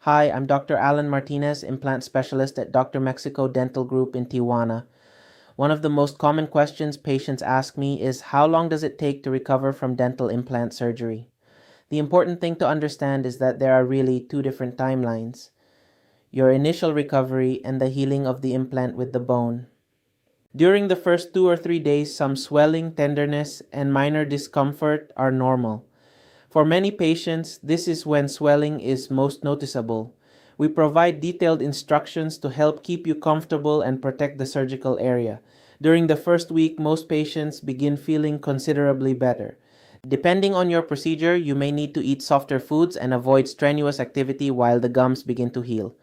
Hi, I'm Dr. Alan Martinez, implant specialist at Dr. Mexico Dental Group in Tijuana. One of the most common questions patients ask me is how long does it take to recover from dental implant surgery? The important thing to understand is that there are really two different timelines: your initial recovery and the healing of the implant with the bone. During the first 2 or 3 days, some swelling, tenderness, and minor discomfort are normal. For many patients, this is when swelling is most noticeable. We provide detailed instructions to help keep you comfortable and protect the surgical area. During the first week, most patients begin feeling considerably better. Depending on your procedure, you may need to eat softer foods and avoid strenuous activity while the gums begin to heal.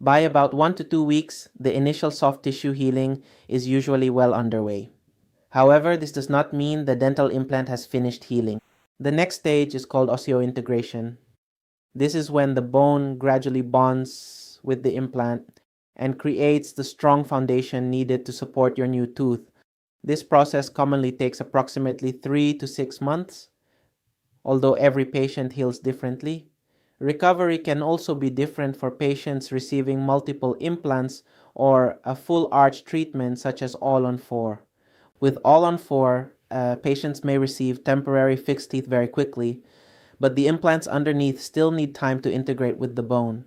By about 1 to 2 weeks, the initial soft tissue healing is usually well underway. However, this does not mean the dental implant has finished healing. The next stage is called osseointegration. This is when the bone gradually bonds with the implant and creates the strong foundation needed to support your new tooth. This process commonly takes approximately 3 to 6 months, although every patient heals differently. Recovery can also be different for patients receiving multiple implants or a full arch treatment such as all-on-4. With all-on-4, patients may receive temporary fixed teeth very quickly, but the implants underneath still need time to integrate with the bone.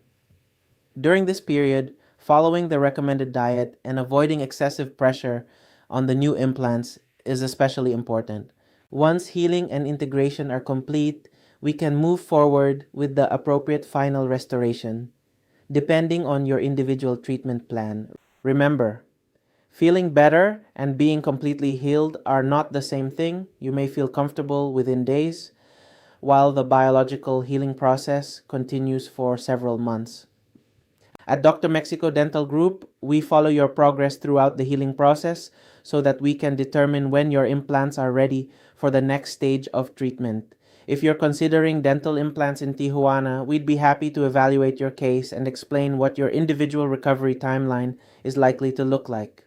During this period, following the recommended diet and avoiding excessive pressure on the new implants is especially important. Once healing and integration are complete, we can move forward with the appropriate final restoration, depending on your individual treatment plan. Remember, feeling better and being completely healed are not the same thing. You may feel comfortable within days, while the biological healing process continues for several months. At Dr. Mexico Dental Group, we follow your progress throughout the healing process so that we can determine when your implants are ready for the next stage of treatment. If you're considering dental implants in Tijuana, we'd be happy to evaluate your case and explain what your individual recovery timeline is likely to look like.